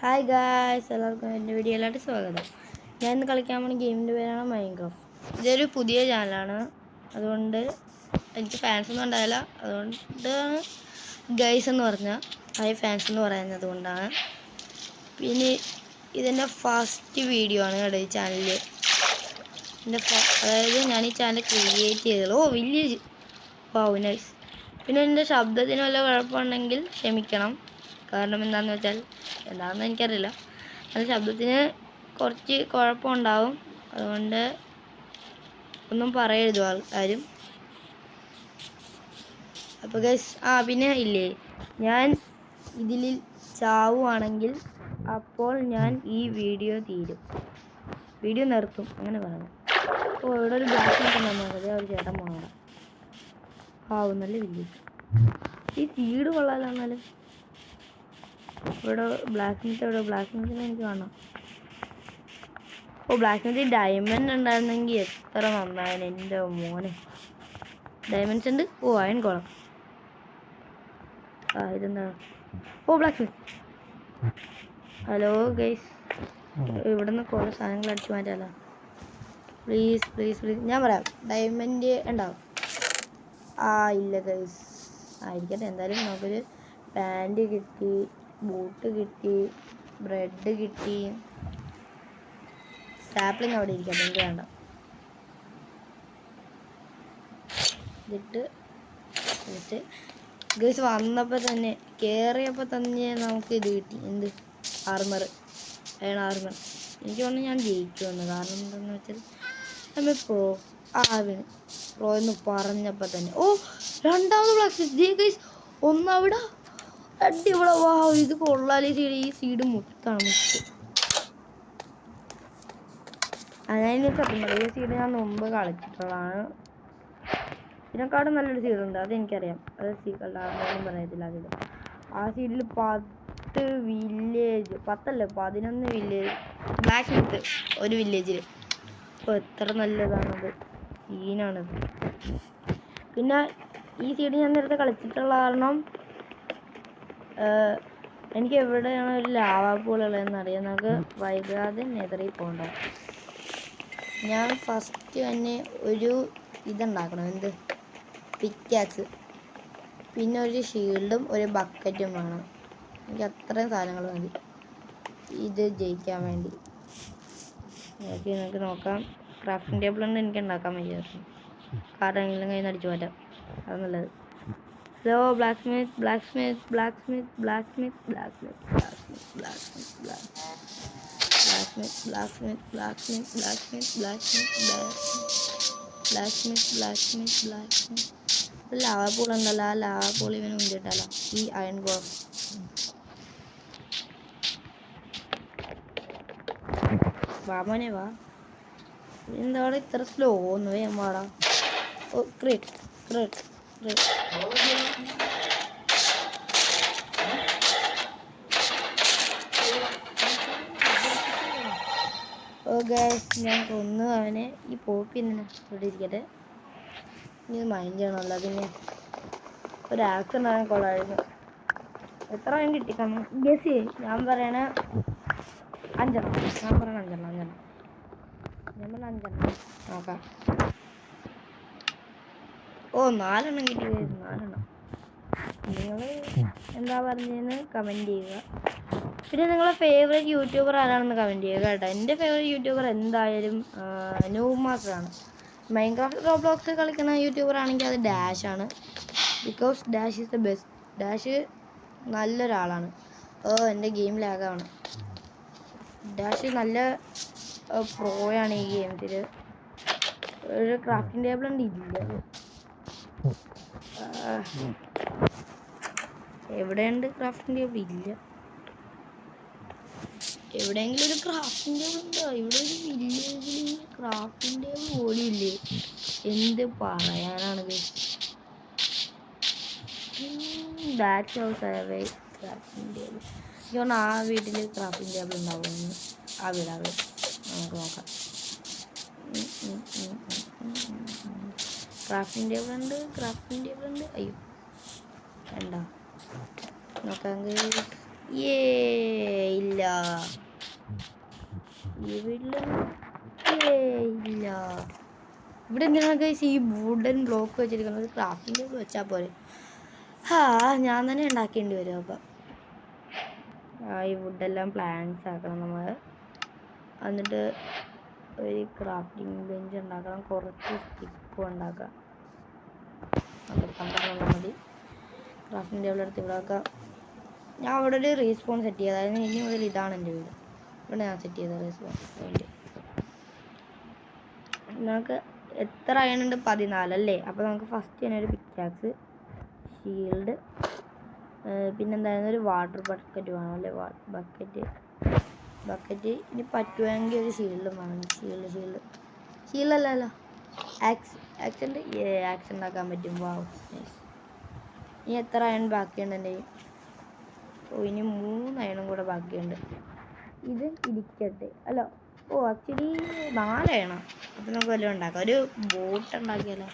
Hi guys, എല്ലാവർക്കും എൻ്റെ വീഡിയോയിലോട്ട് സ്വാഗതം. ഞാൻ ഇന്ന് കളിക്കാൻ പോകുന്ന ഗെയിമിൻ്റെ പേരാണ് മൈൻക്രാഫ്റ്റ്. ഇതൊരു പുതിയ ചാനലാണ്, അതുകൊണ്ട് എനിക്ക് ഫാൻസ് ഒന്നും ഉണ്ടാവില്ല. അതുകൊണ്ടാണ് ഗൈസ് എന്ന് പറഞ്ഞാൽ ഫാൻസ് എന്ന് പറയുന്നത് കൊണ്ടാണ്. പിന്നെ ഇതെൻ്റെ ഫസ്റ്റ് വീഡിയോ ആണ് കേട്ടോ ഈ ചാനലിൽ. അതായത് ഞാൻ ഈ ചാനൽ ക്രിയേറ്റ് ചെയ്തത്. Village nice. പിന്നെ എൻ്റെ ശബ്ദത്തിന് വല്ല കുഴപ്പമുണ്ടെങ്കിൽ ക്ഷമിക്കണം. കാരണം എന്താണെന്ന് വെച്ചാൽ എന്താണെന്ന് എനിക്കറിയില്ല, അത് ശബ്ദത്തിന് കുറച്ച് കുഴപ്പമുണ്ടാവും. അതുകൊണ്ട് ഒന്നും പറയരുത് ആരും. അപ്പോൾ ഗൈസ്, പിന്നെ ഇല്ലേ, ഞാൻ ഇതിൽ ചാവുകയാണെങ്കിൽ അപ്പോൾ ഞാൻ ഈ വീഡിയോ നിർത്തും, അങ്ങനെ പറഞ്ഞു. ഇവിടെ ഒരു ബ്ലാക്ക് നോക്കുന്നത് ഒരു ചേട്ടൻ പോകണം. നല്ല വില്ലേജ്. ഈ സീഡ് കൊള്ളാലോ. എന്നാലും ഇവിടെ ബ്ലാക്ക് സ്മിത്തിനെ എനിക്ക് കാണാം. ബ്ലാക്ക് സ്മിത്ത് ഡയമണ്ട് ഉണ്ടായിരുന്നെങ്കിൽ എത്ര നന്നായിരുന്നു എൻ്റെ മോനെ. ഡയമണ്ട്സ് ഉണ്ട്. Iron golem. ഇതെന്താ? Blacksmith. ഹലോ ഗൈസ്, ഇവിടെ നിന്ന് കുറേ സാധനങ്ങൾ അടിച്ചു മാറ്റാലോ. പ്ലീസ് ഞാൻ പറയാം. ഡയമണ്ട് ഉണ്ടാവും. ഇല്ല ഗൈസ്, ആയിരിക്കട്ടെ. എന്തായാലും നമുക്കൊരു പാൻറ് കിട്ടി, ബൂട്ട് കിട്ടി, ബ്രെഡ് കിട്ടി. സാപ്ലിങ് അവിടെ ഇരിക്കട്ടെ, എനിക്ക് വേണ്ട. എന്നിട്ട് ഗൈസ് വന്നപ്പോൾ തന്നെ കയറിയപ്പോൾ തന്നെ നമുക്ക് ഇത് കിട്ടി. എന്ത്? ആർമർ. ആർമർ. എനിക്ക് തോന്നുന്നു ഞാൻ ജയിക്കുമെന്ന്. കാരണം എന്താണെന്ന് വെച്ചാൽ നമ്മൾ പ്രോ എന്ന് പറഞ്ഞപ്പോൾ തന്നെ രണ്ടാമത് ബ്ലാക്ക് ഗൈസ്. ഒന്നവിടെ അടിപൊളി. ഇത് കൊള്ളാലേ സീഡ്. ഈ സീഡ് മുത്താണ്. അതിന് സത്യം പറയാം, ഈ സീഡ് ഞാൻ മുമ്പ് കളിച്ചിട്ടുള്ളതാണ്. ഇതിനെക്കാളും നല്ലൊരു സീഡുണ്ട്, അതെനിക്കറിയാം. അത് സീഡൊന്നും പറയത്തില്ല. അതിൽ ആ സീഡിൽ 10 വില്ലേജ്, 11 വില്ലേജ് ബ്ലാക്ക് സ്മിത്ത് ഒരു വില്ലേജിൽ. എത്ര നല്ലതാണത്. സീനാണത്. പിന്നെ ഈ സീഡ് ഞാൻ നേരത്തെ കളിച്ചിട്ടുള്ള കാരണം എനിക്ക് എവിടെയാണ് ഒരു ലാവാ പൂളുള്ളതെന്ന് അറിയാം. നമുക്ക് വൈകാതെ നെതറിൽ പോകണ്ട. ഞാൻ ഫസ്റ്റ് തന്നെ ഒരു ഇതുണ്ടാക്കണം. എന്ത്? പിക്കാക്സ്. പിന്നെ ഒരു ഷീൽഡും ഒരു ബക്കറ്റും വേണം. എനിക്ക് അത്രയും സാധനങ്ങൾ മതി ഇത് ജയിക്കാൻ വേണ്ടി. നമുക്ക് നോക്കാം. ക്രാഫ്റ്റിംഗ് ടേബിൾ കൊണ്ട് എനിക്ക് ഉണ്ടാക്കാൻ വയ്യായിരുന്നു. കാർഡെങ്കിലും കയ്യിൽ നിന്ന് അടിച്ചു മാറ്റാം, അത് നല്ലത്. So blacksmith. ലാവാ പൂൾ ഉണ്ടല്ലോ, ആ ലാവാ പൂൾ ഇവന് മുന്തിട്ടല്ലോ. ഈ അയൺ ഗോളം. മോനെ വാ. എന്താ ഇത്ര സ്ലോ ഒന്ന്? വേഗം വാടാ. ക്രിട്ട്. ഞാൻ കൊന്നു അവനെ. ഈ പോപ്പി ഇവിടെ ഇരിക്കട്ടെ. ഇനി മൈൻഡ് ചെയ്യണമല്ലോ. പിന്നെ ഒരു ആക്സിഡൻ്റ് ആകാൻ കൊള്ളായിരുന്നു. എത്ര വേണ്ടി കിട്ടിക്കണം ഗസ്? ഞാൻ പറയണ 5 നോക്കാം. 4 കിട്ടി. 4. നിങ്ങൾ എന്താ പറഞ്ഞതെന്ന് കമൻറ്റ് ചെയ്യുക. പിന്നെ നിങ്ങളെ ഫേവറേറ്റ് യൂട്യൂബർ ആരാണെന്ന് കമൻറ്റ് ചെയ്യുക കേട്ടോ. എൻ്റെ ഫേവറേറ്റ് യൂട്യൂബർ എന്തായാലും നൂബ് മാസ്റ്ററാണ്. മൈൻക്രാഫ്റ്റ് റോബ്ലോക്സ് കളിക്കുന്ന യൂട്യൂബർ ആണെങ്കിൽ അത് ഡാഷാണ്. Because Dash is the best. Dash നല്ലൊരാളാണ്. എൻ്റെ ഗെയിം ലാഗാണ്. ഡാഷ് നല്ല പ്രോയാണ് ഈ ഗെയിംസിൽ. ഒരു ക്രാഫ്റ്റിംഗ് ടേബിൾ ഉണ്ട്. ഇല്ല, എവിടെയുണ്ട് ക്രാഫ്റ്റിംഗ് ടേബിൾ? ഇല്ല. എവിടെയെങ്കിലും ഒരു ക്രാഫ്റ്റിംഗ് ടേബിൾ ഉണ്ടോ? ഇവിടെ ഒരു വില്ലേജിൽ ക്രാഫ്റ്റിംഗ് ടേബിൾ പോലും ഇല്ലേ? എന്ത് പറയാനാണ്? That's house have A crafting table. എനിക്ക് തോന്നുന്നു ആ വീട്ടിൽ ക്രാഫ്റ്റിംഗ് ടേബിൾ ഉണ്ടാവുമെന്ന്. ആ വീട് നമുക്ക് നോക്കാം. ക്രാഫ്റ്റിംഗ് ടേബിൾ ഉണ്ട്. അയ്യോ വേണ്ട, നോക്കാം. ഇല്ല, ഈ വീട്ടിലൊന്നും ഇല്ല. ഇവിടെ എന്തിനാണ് ഗൈസ് ഈ വുഡൻ ബ്ലോക്ക് വെച്ചിരിക്കുന്നത്? ക്രാഫ്റ്റിംഗ് ടേബിൾ വെച്ചാൽ പോലെ. ഞാൻ തന്നെ ഉണ്ടാക്കേണ്ടി വരും. അപ്പം ഈ വുഡെല്ലാം പ്ലാൻസ് ആക്കണം നമ്മൾ. എന്നിട്ട് ഒരു ക്രാഫ്റ്റിംഗ് ബെഞ്ച് ഉണ്ടാക്കണം, കുറച്ച് സ്റ്റിക്കും ഉണ്ടാക്കാം. അത് 12 മതി. ക്രാഫ്റ്റിംഗ് ടേബിൾ എടുത്ത് ഇവിടെ വെക്കാം. ഞാൻ അവിടെ ഒരു റീസ്പോൺ സെറ്റ് ചെയ്തത്. അതിന് ഇനി മുതൽ ഇതാണ് എൻ്റെ വീട്. ഇവിടെ ഞാൻ സെറ്റ് ചെയ്ത റീസ്പോൺ പോയിന്റ്. നമുക്ക് എത്ര അയണുണ്ട്? 14 അല്ലേ? അപ്പോൾ നമുക്ക് ഫസ്റ്റ് തന്നെ ഒരു പിക്കാക്സ്, ഷീൽഡ്, പിന്നെന്തായിരുന്നു ഒരു വാട്ടർ ബക്കറ്റ് വേണം അല്ലേ? ബക്കറ്റ് ഇനി പറ്റുമെങ്കിൽ ഒരു ഷീൽഡും വേണം. ഷീൽഡല്ലല്ലോ, ആക്സിഡൻറ്റ് ഉണ്ടാക്കാൻ പറ്റും. വാവ്, ഇനി എത്ര അയൺ ബാക്കിയുണ്ട് എൻ്റെ? ഇനി 3 അയണും കൂടെ ബാക്കിയുണ്ട്. ഇത് ഇരിക്കട്ടെ. അല്ല, ആക്ച്വലി 4 അയണം. അപ്പം നമുക്ക് വല്ലതും ഉണ്ടാക്കാം. ഒരു ബോട്ട് ഉണ്ടാക്കിയാലോ?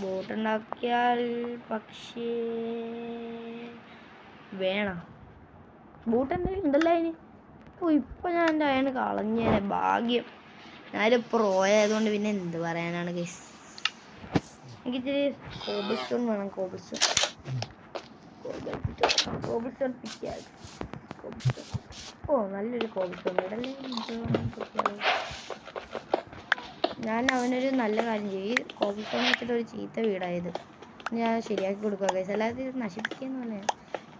ബോട്ട് ഉണ്ടാക്കിയാൽ പക്ഷേ വേണം. ബോട്ട് എന്തെങ്കിലും ഉണ്ടല്ലോ അതിന്. ഇപ്പം ഞാൻ എൻ്റെ അയണ് കളഞ്ഞേനെ. ഭാഗ്യം. ഞാനൊരു പ്രോ ആയതുകൊണ്ട് പിന്നെ എന്ത് പറയാനാണ് ഗൈസ്. എനിക്കിച്ചിരി കോബിൾ സ്റ്റോൺ വേണം. Cobble stone pickaxe. നല്ലൊരു കോബിൾ സ്റ്റോൺ വീടല്ലേ. ഞാൻ അവനൊരു നല്ല കാര്യം ചെയ്യും. ഈ കോബിൾ സ്റ്റോൺ വെച്ചിട്ട് ഒരു ചീത്ത വീടായത് ഞാൻ ശരിയാക്കി കൊടുക്കുക ഗൈസ്. അല്ലാതെ ഇത് നശിപ്പിക്കുകയെന്ന് പറഞ്ഞാൽ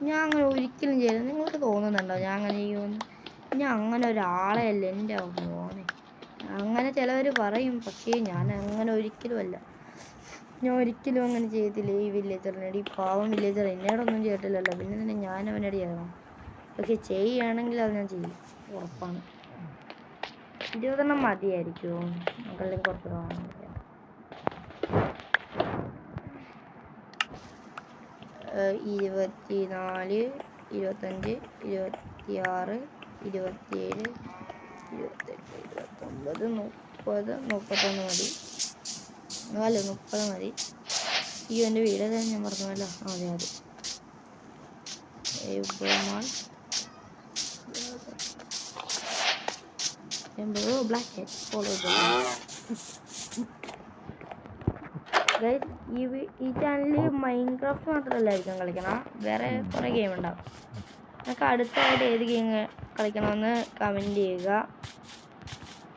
ഞാൻ അങ്ങനെ ഒരിക്കലും ചെയ്യില്ല. നിങ്ങൾക്ക് തോന്നുന്നുണ്ടോ ഞാൻ അങ്ങനെ ചെയ്യുമെന്ന്? ഞാൻ അങ്ങനെ ഒരാളെ അല്ല. എൻ്റെ മോനെ, അങ്ങനെ ചിലവർ പറയും, പക്ഷേ ഞാൻ അങ്ങനെ ഒരിക്കലും അല്ല. ഞാൻ ഒരിക്കലും അങ്ങനെ ചെയ്യത്തില്ല. ഈ വില്ലേജറിനോട്, ഈ പാവം വില്ലേജർ എന്നോടൊന്നും ചെയ്തിട്ടില്ലല്ലോ, പിന്നെ തന്നെ ഞാൻ അവനോട് ചെയ്യണം. പക്ഷെ ചെയ്യുകയാണെങ്കിൽ അത് ഞാൻ ചെയ്യും, ഉറപ്പാണ്. 20 മതിയായിരിക്കുമോ? നമുക്കല്ലെങ്കിൽ കുറച്ച് വേണം. 24, 25, 26, 27, 28, 29, 30, 31 മതി. 30 മതി. എൻ്റെ വീട് തന്നെ ഞാൻ പറഞ്ഞല്ലോ. അതെ. Black follow guys. ഈ ചാനലിൽ മൈൻക്രാഫ്റ്റ് മാത്രമല്ലായിരിക്കും കളിക്കണം, വേറെ കുറേ ഗെയിം ഉണ്ടാവും. നിങ്ങൾക്ക് അടുത്തായിട്ട് ഏത് ഗെയിം കളിക്കണമെന്ന് കമൻറ്റ് ചെയ്യുക.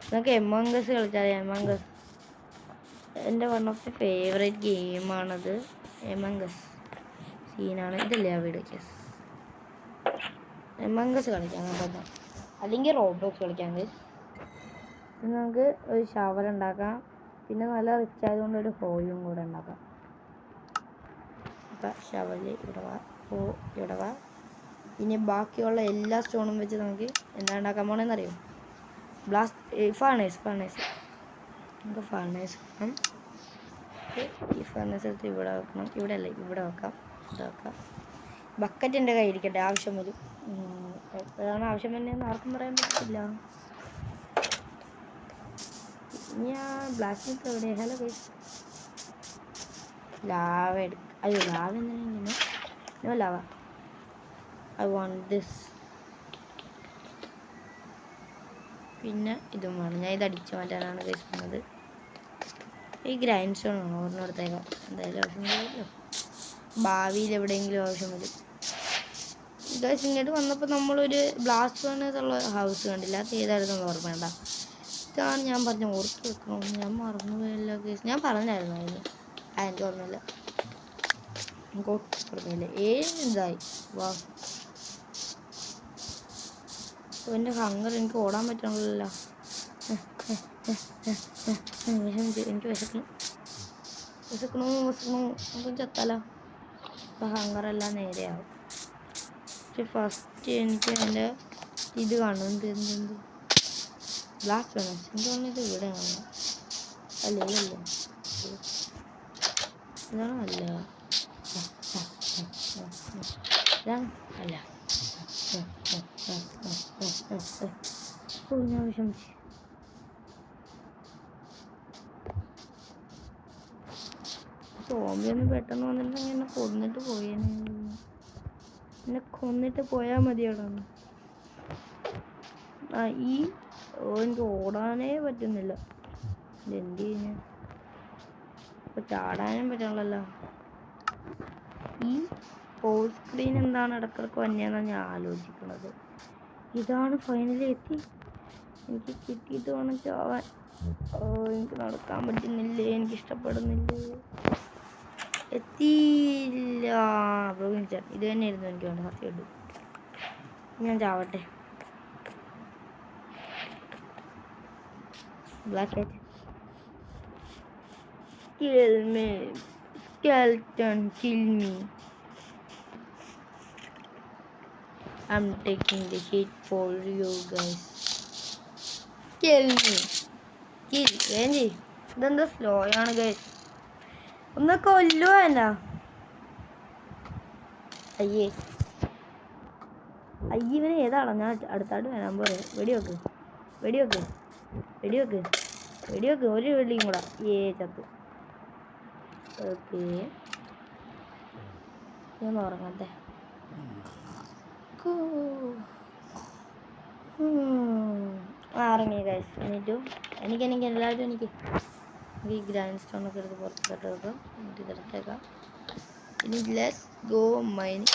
നിങ്ങൾക്ക് എമംഗ് അസ് കളിച്ചാൽ എമംഗ് അസ് എൻ്റെ വൺ ഓഫ് ദി ഫേവറേറ്റ് ഗെയിമാണത്. എമംഗ് അസ് സീനാണ്. ഇതല്ലേ ആ വീഡിയോ? എമംഗ് അസ് കളിക്കാം കേട്ടോ, അല്ലെങ്കിൽ റോബ്ലോക്സ് കളിക്കാം. നമുക്ക് ഒരു ഷവർ ഉണ്ടാക്കാം. പിന്നെ നല്ല റിച്ച് ആയതുകൊണ്ട് ഒരു ഹോയും കൂടെ ഉണ്ടാക്കാം. അപ്പം ഷവറിൽ ഇവിടെ വാ. ഇനി ബാക്കിയുള്ള എല്ലാ സ്റ്റോണും വെച്ച് നമുക്ക് എന്താ ഉണ്ടാക്കാൻ പോകണമെന്നറിയോ? ഫർണേസ്. നമുക്ക് ഫർണേസ് വേണം. ഈ ഫർണേസ് എടുത്ത് ഇവിടെ വെക്കണം. ഇവിടെ വെക്കാം. ഇവിടെ വെക്കാം. ബക്കറ്റ് എൻ്റെ കയ്യിൽ ഇരിക്കട്ടെ, ആവശ്യം വരും. എപ്പോഴാണ് ആവശ്യം വരുന്നതെന്ന് ആർക്കും പറയാൻ പറ്റില്ല. ഞാൻ ബ്ലാക്ക് സ്മിത്ത് എവിടെ? Hello guys. ലാവ അയ്യോ, ലാവ എന്തിനാ? Lava I want this. പിന്നെ ഇതും വേണം. ഞാൻ ഇത് അടിച്ചു മാറ്റാനാണ് കഴിക്കുന്നത്. ഈ ഗ്രൈൻഡ് സ്റ്റോൺ വേണം. ഒരെണ്ണം എടുത്തേക്കാം. എന്തായാലും ആവശ്യം വരുമല്ലോ, ഭാവിയിൽ എവിടെയെങ്കിലും ആവശ്യം വരും. ഗൈസ്, ഇങ്ങോട്ട് വന്നപ്പോൾ നമ്മളൊരു ബ്ലാസ്റ്റ് ഫർണേസുള്ള ഹൗസ് കണ്ടില്ല. അത് ഏതായിരുന്നു ഓർമ്മ വേണ്ട. ഇതാണ് ഞാൻ പറഞ്ഞ ഓർത്ത് വെക്കണമെന്ന്. ഞാൻ മറന്നുപോയല്ലോ ഗൈസ്. ഞാൻ പറഞ്ഞായിരുന്നു അതിന്. എനിക്ക് ഓർമ്മയില്ല. ഓർമ്മയില്ല. ഇതായി. വാ, എൻ്റെ ഹങ്കർ എനിക്ക് ഓടാൻ പറ്റണല്ലോ. എനിക്ക് വിശക്കണു. നമുക്ക് ചത്താലോ? അപ്പം ഹങ്കറെല്ലാം നേരെയാവും. പക്ഷെ ഫസ്റ്റ് എനിക്ക് എൻ്റെ ഇത് കാണും. എന്ത് ബ്ലാസ്റ്റ് ഫർണസ്. എന്തുകൊണ്ട് ഇത് ഇവിടെ കാണും? അല്ലേ ഇതാണ് അല്ല. ഇതാണ് അല്ല. ഞാൻ വിഷമിച്ചു. സോംബി ഒന്ന് പെട്ടെന്ന് വന്നിട്ടുണ്ടെങ്കിൽ എന്നെ കൊന്നിട്ട് പോയേനെ. എന്നെ കൊന്നിട്ട് പോയാൽ മതിയോടാ. ആ എനിക്ക് ഓടാനേ പറ്റുന്നില്ല. എന്ത് ചെയ്യുന്ന ഇപ്പൊ ചാടാനും പറ്റണല്ലോ. ഈ പോൾ സ്ക്രീൻ എന്താണ് ഇടക്കിടക്ക് വന്നെന്നാണ് ഞാൻ ആലോചിക്കുന്നത്. ഇതാണ് ഫൈനലി എത്തി. എനിക്ക് കിട്ടിയിട്ട് വേണം ചാവാൻ. എനിക്ക് നടക്കാൻ പറ്റുന്നില്ലേ, എനിക്ക് ഇഷ്ടപ്പെടുന്നില്ലേ. എത്തിയില്ല. ഇത് തന്നെയായിരുന്നു എനിക്ക് വേണ്ട. സത്യമുണ്ട്. ഞാൻ ചാവട്ടെ. Black cat. Kill me. Skeleton, kill me. I'm taking the hit for you guys. Kill me. Kill. വേണ്ടി ഇതെന്താ സ്ലോ ആണ് ഗൈസ്. ഒന്ന് കൊല്ലുവോ എന്നാ. അയ്യേ ഇവന് ഏതാണോ ഞാൻ അടുത്തായിട്ട് വരാൻ പോലെ. വെടിവെക്ക് വെടിവെക്ക് വെടിവെക്ക് വെടിവെക്ക്. ഒരു വെള്ളിയും കൂടെ. ചത്തു. ഓക്കെ ഞാൻ ഉറങ്ങട്ടെ. ഉറങ്ങി ഗൈസ്. എനിക്ക് എല്ലാവരും എനിക്ക് ഈ ഗ്രാൻഡ് സ്റ്റോണൊക്കെ എടുത്ത് പുറത്തിട്ട് വെക്കാം. എന്നിട്ട് ഇതെടുത്തേക്കാം. ഇനി ലെറ്റ്സ് ഗോ മൈനിങ്.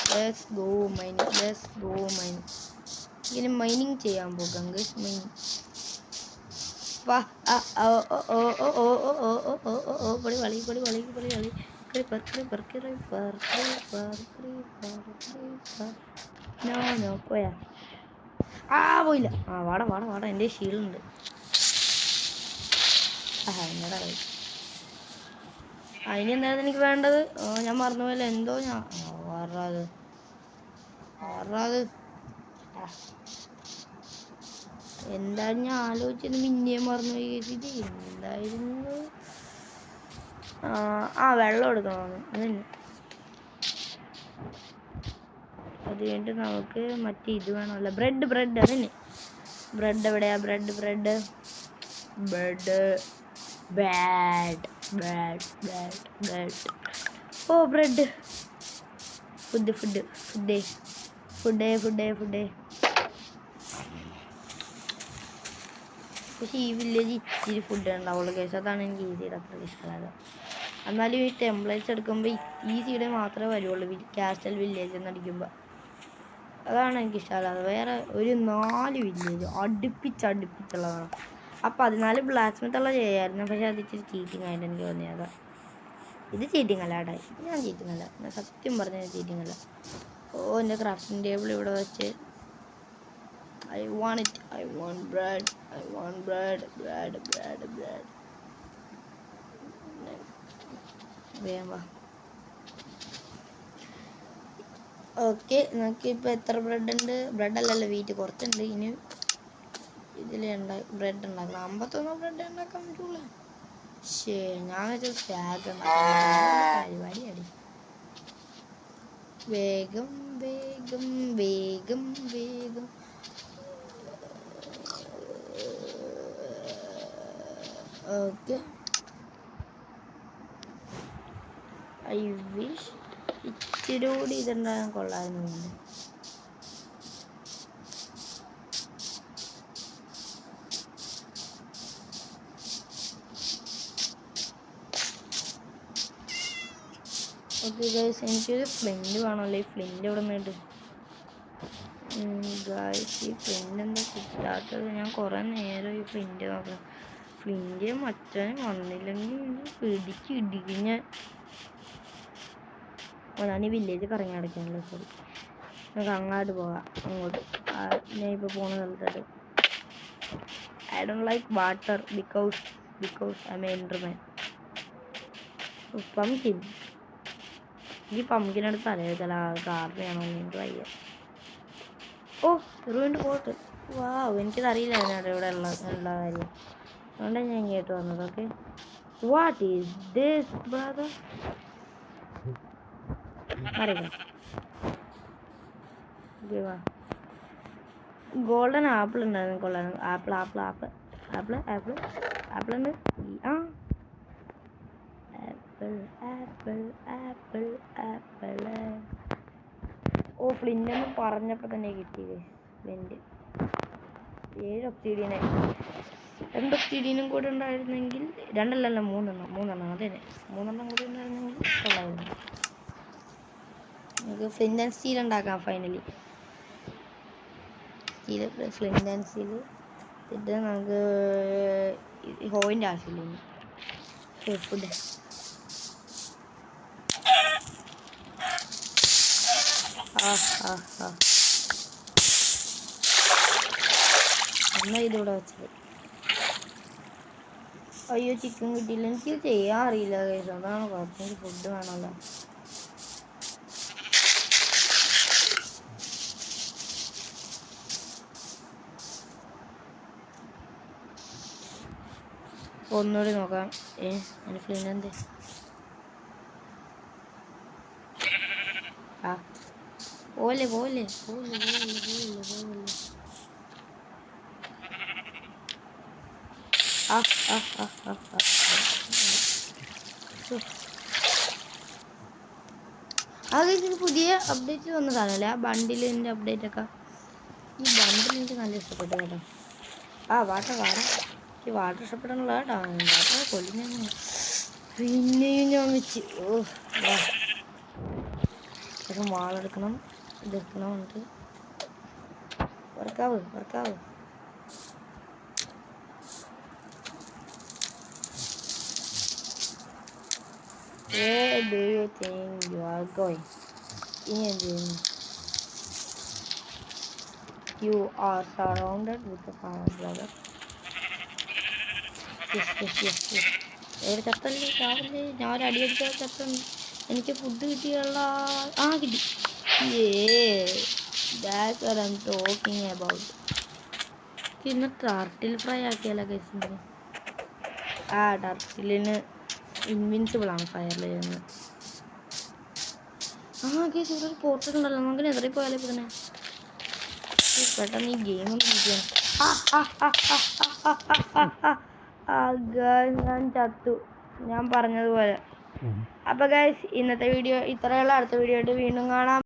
ഇങ്ങനെ മൈനിങ് ചെയ്യാൻ പോകാം ഗൈസ്. മൈനിങ് പോയാ പോയില്ല. വാടാ എൻ്റെ ഷീൽഡുണ്ട്. അതിന് എന്തായിരുന്നു എനിക്ക് വേണ്ടത്? ഞാൻ മറന്നുപോയല്ലോ. എന്തോ ഞാൻ എന്തായാലും ഞാൻ ആലോചിച്ചത് പിന്നെയും മറന്നുപോയി. ഇത് എന്തായിരുന്നു? വെള്ളം എടുക്കണമെന്ന്. അതന്നെ. അത് കഴിഞ്ഞിട്ട് നമുക്ക് മറ്റേ ഇത് വേണമല്ലോ. ബ്രെഡ് അതന്നെ. ബ്രെഡ് എവിടെയാ? Bread bread. ഫുഡ്. പക്ഷെ ഈ വില്ലേജ് ഇച്ചിരി ഫുഡ് ഉണ്ടാവുള്ളൂ കേസ്. അതാണ് എനിക്ക് ഈസിയുടെ അത്ര ഇഷ്ടമായത്. എന്നാലും ഈ ടെംപ്ലേറ്റ്സ് എടുക്കുമ്പോൾ ഈ സീഡ് മാത്രമേ വരുള്ളൂ. കാസ്റ്റൽ വില്ലേജ് എന്ന് അടിക്കുമ്പോൾ അതാണ് എനിക്ക് ഇഷ്ടമല്ലാതെ. വേറെ ഒരു 4 വില്ലേജ് അടുപ്പിച്ചുള്ളതാണ്. ആ 14 ബ്ലാക്ക് സ്മിത്തുള്ള ചെയ്യായിരുന്നു. പക്ഷെ അത് ഇച്ചിരി ചീറ്റിംഗ് ആയിട്ട് എനിക്ക് തോന്നിയത്. ഇത് ചീറ്റിംഗ് അല്ല കേട്ടോ. ഞാൻ ചീറ്റിംഗ് അല്ല. ഞാൻ സത്യം പറഞ്ഞാൽ ചീറ്റിംഗ് അല്ല. എൻ്റെ ക്രാഫ്റ്റിംഗ് ടേബിൾ ഇവിടെ വെച്ച് I want it. I want bread. വേഗം വാ. ഓക്കെ നമുക്കിപ്പോൾ എത്ര ബ്രെഡ് ഉണ്ട്? ബ്രെഡല്ലല്ലോ, വീറ്റ് കുറച്ചുണ്ട്. ഇനി ഇതിൽ ബ്രെഡ് ഉണ്ടാക്കണം. 51 ബ്രെഡ് ഉണ്ടാക്കാൻ പറ്റുള്ളൂ. ഞാൻ വെച്ചാൽ സ്റ്റാഗ് ഉണ്ടാക്കാൻ പരിപാടിയാണ്. വേഗം ഓക്കെ. ഐ വിഷ് ഇച്ചിരി കൂടി ഇതുണ്ടാകാൻ കൊള്ളാമെന്നുണ്ട്. ഓക്കെ ഗൈസ്, എനിക്കൊരു ഫ്ലിൻറ്റ് വേണമല്ലോ. ഈ ഫ്ലിൻറ്റ് ഇവിടെ നിന്നിട്ട് ഗൈസ്, ഈ ഫ്ലിൻറ്റ് എന്താ കിട്ടാത്തത്? ഞാൻ കുറേ നേരം ഈ ഫ്ലിൻറ്റ് നോക്കാം. ഫ്ലിൻറ്റ് മച്ചാൻ വന്നില്ലെങ്കിൽ പിടിച്ചിടിക്കും ഞാൻ. ഞാൻ ഈ വില്ലേജ് കറങ്ങി അടയ്ക്കാനല്ലോ. സോറി, നമുക്ക് അങ്ങോട്ട് പോകാം. അങ്ങോട്ട് ഞാൻ ഇപ്പോൾ പോകുന്ന സ്ഥലത്തോട്ട്. I don't like water because I'm an enderman. Pumpkin. ഈ പംകിനടുത്ത് തലവേദന കാർണയാണോ എനിക്ക് വയ്യ. വീണ്ടും പോട്ട്. എനിക്കതറിയില്ലായിരുന്നു ഇവിടെ ഉള്ള കാര്യം. അതുകൊണ്ടാണ് ഞാൻ ഇങ്ങോട്ട് വന്നത്. Okay, what is this brother? അറിയാം. ഗോൾഡൻ ആപ്പിൾ ഉണ്ടായിരുന്നു. കൊള്ളാനും ആപ്പിൾ ഉണ്ട്. ആപ്പിൾ ഓ ഫ്ലിൻ്റ് എന്ന് പറഞ്ഞപ്പോൾ തന്നെ കിട്ടിയത് ഫ്ലിൻ്റ് 7 ഒബ്സിഡിയനായി. 2 ഒബ്സിഡിയനും കൂടെ ഉണ്ടായിരുന്നെങ്കിൽ 2 അല്ലല്ല 3 അതെ 3 കൂടി ഉണ്ടായിരുന്നെങ്കിൽ കൊള്ളായിരുന്നു. നമുക്ക് ഫ്ലിൻ്റ് ആൻഡ് സ്റ്റീൽ ഉണ്ടാക്കാം ഫൈനലി. ഫ്ലിൻ്റ് ആൻഡ് സ്റ്റീൽ ഇത് നമുക്ക് ഹോയിൻ്റെ ആവശ്യമില്ല. ഫുഡ് എന്നാ ഇതിവിടെ വെച്ചത്. അയ്യോ ചിക്കൻ കിട്ടിയില്ല. എനിക്ക് ചെയ്യാൻ അറിയില്ല ഗൈസ്, അതാണ് കുഴപ്പം. എനിക്ക് ഫുഡ് വേണമല്ലോ. ഒന്നുകൂടി നോക്കാം. എൻ്റെ ഫ്ലിൻ്റ് എന്ത് പോലെ അത് ഇത് പുതിയ അപ്ഡേറ്റ് വന്നതാണല്ലേ ആ ബണ്ടിലിൻ്റെ അപ്ഡേറ്റ് ഒക്കെ. ഈ ബണ്ടിൽ എനിക്ക് നല്ല ഇഷ്ടപ്പെട്ടു കേട്ടോ. വാട്ടർ എനിക്ക് വാട്ടർ ഇഷ്ടപ്പെടാനുള്ള കേട്ടോ. വാട്ടർ കൊല്ലുന്ന പിന്നെയും ഞാൻ വെച്ച് വാളെടുക്കണം, ഇതെടുക്കണം. എന്നിട്ട് വർക്കാവ് Where do you think you are going? You are surrounded with the fire, brother. Yes. ചത്തല്ലേ രാവിലെ ഞാൻ ഒരു അടിയടിച്ച ചത്തുണ്ട്. എനിക്ക് ഫുഡ് കിട്ടിയുള്ള കിട്ടി. That's what I'm talking about. ഇന്ന് ടർട്ടിൽ ഫ്രൈ ആക്കിയാലോ കഴിച്ചിട്ട്. ടർട്ടിലിന് ഇൻവിൻസിബിൾ ആണ് ഫയറിൽ ചെയ്യുന്നത്. കേസ് ഇവിടെ ഒരു പോർട്ടൽ ഉണ്ടല്ലോ, നമുക്ക് നെതറിൽ പോയാലോ ഇപ്പം തന്നെ. പെട്ടെന്ന് ഈ ഗെയിം ഒന്ന് ഇരിക്കുകയാണ്. ഞാൻ ചത്തു, ഞാൻ പറഞ്ഞതുപോലെ. അപ്പോൾ ഗൈസ് ഇന്നത്തെ വീഡിയോ ഇത്രയുള്ള. അടുത്ത വീഡിയോ ആയിട്ട് വീണ്ടും കാണാം.